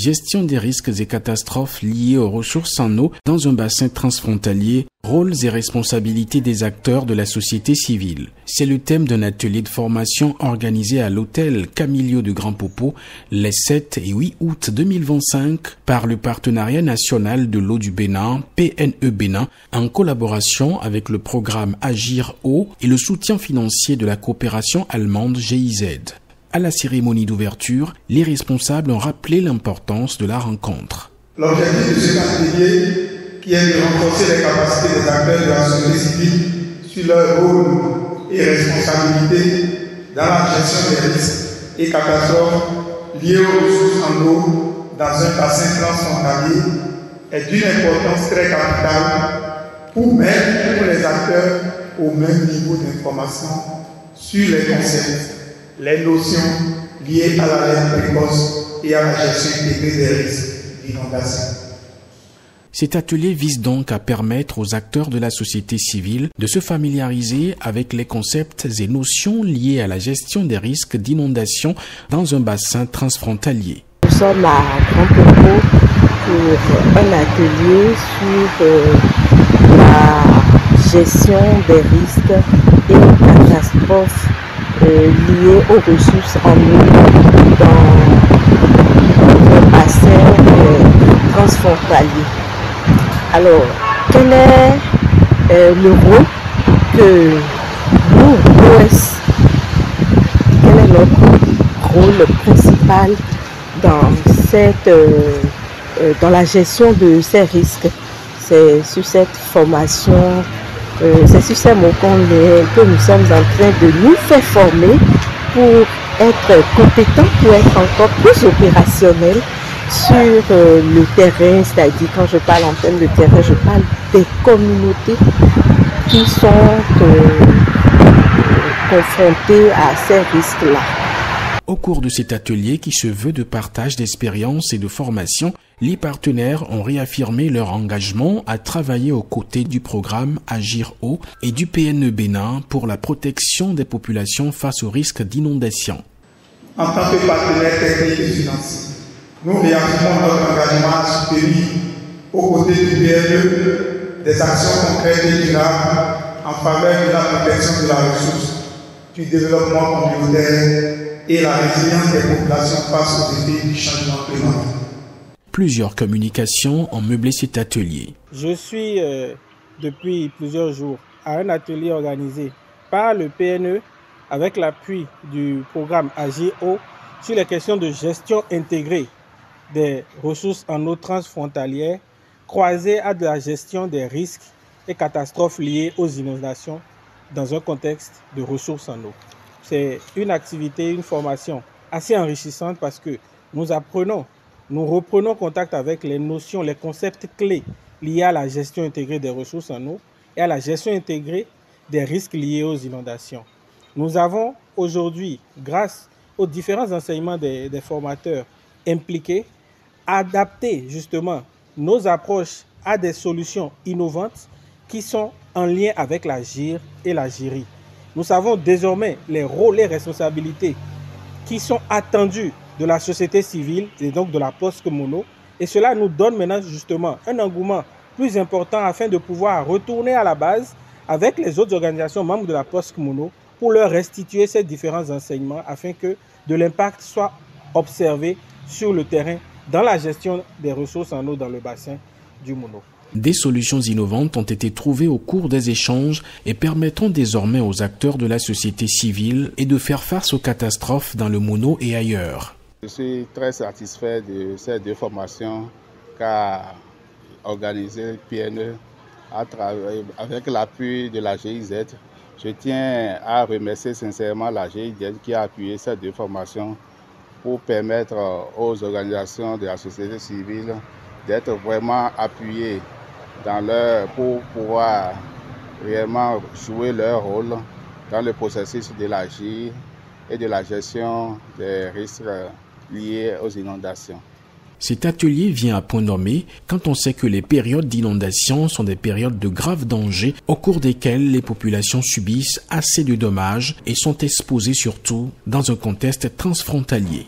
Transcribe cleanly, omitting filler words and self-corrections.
gestion des risques et catastrophes liés aux ressources en eau dans un bassin transfrontalier, rôles et responsabilités des acteurs de la société civile. C'est le thème d'un atelier de formation organisé à l'hôtel Camilio de Grand Popo les 7 et 8 août 2025 par le Partenariat national de l'eau du Bénin, PNE Bénin, en collaboration avec le programme Agir Eau et le soutien financier de la coopération allemande GIZ. À la cérémonie d'ouverture, les responsables ont rappelé l'importance de la rencontre. L'objectif de cet atelier, qui est de renforcer les capacités des acteurs de la société civile sur leur rôle et responsabilité dans la gestion des risques et catastrophes liés aux ressources en eau dans un bassin transfrontalier, est d'une importance très capitale pour mettre tous les acteurs au même niveau d'information sur les concepts, les notions liées à l'alerte précoce et à la gestion intégrée des risques d'inondation. Cet atelier vise donc à permettre aux acteurs de la société civile de se familiariser avec les concepts et notions liés à la gestion des risques d'inondation dans un bassin transfrontalier. Nous sommes à Grand Popo pour un atelier sur la gestion des risques et catastrophes liées aux ressources en eau dans un bassin transfrontalier. Alors, quel est le rôle que nous, l'OS, quel est notre rôle principal dans la gestion de ces risques? C'est sur cette formation, c'est sur ces mots que nous sommes en train de nous faire former pour être compétents, pour être encore plus opérationnels sur le terrain, c'est-à-dire quand je parle en termes de terrain, je parle des communautés qui sont confrontées à ces risques-là. Au cours de cet atelier qui se veut de partage d'expériences et de formation, les partenaires ont réaffirmé leur engagement à travailler aux côtés du programme Agir Eau et du PNE Bénin pour la protection des populations face aux risques d'inondation. En tant que partenaire technique et financier, nous réaffirmons notre engagement à soutenir, aux côtés du PNE, des actions concrètes et durables en faveur de la protection de la ressource, du développement communautaire et la résilience des populations face aux effets du changement climatique. Plusieurs communications ont meublé cet atelier. Je suis depuis plusieurs jours à un atelier organisé par le PNE avec l'appui du programme Agir Eau sur les questions de gestion intégrée des ressources en eau transfrontalières croisées à de la gestion des risques et catastrophes liées aux inondations dans un contexte de ressources en eau. C'est une activité, une formation assez enrichissante parce que nous reprenons contact avec les notions, les concepts clés liés à la gestion intégrée des ressources en eau et à la gestion intégrée des risques liés aux inondations. Nous avons aujourd'hui, grâce aux différents enseignements des formateurs impliqués, adapté justement nos approches à des solutions innovantes qui sont en lien avec la GIR et la GIRI. Nous savons désormais les rôles et responsabilités qui sont attendus de la société civile et donc de la POSC Mono. Et cela nous donne maintenant justement un engouement plus important afin de pouvoir retourner à la base avec les autres organisations membres de la POSC Mono pour leur restituer ces différents enseignements afin que de l'impact soit observé sur le terrain dans la gestion des ressources en eau dans le bassin du Mono. Des solutions innovantes ont été trouvées au cours des échanges et permettront désormais aux acteurs de la société civile et de faire face aux catastrophes dans le Mono et ailleurs. Je suis très satisfait de ces deux formations qu'a organisé le PNE avec l'appui de la GIZ. Je tiens à remercier sincèrement la GIZ qui a appuyé ces deux formations pour permettre aux organisations de la société civile d'être vraiment appuyées pour pouvoir réellement jouer leur rôle dans le processus de l'agir et de la gestion des risques liés aux inondations. Cet atelier vient à point nommé quand on sait que les périodes d'inondation sont des périodes de grave danger au cours desquelles les populations subissent assez de dommages et sont exposées surtout dans un contexte transfrontalier.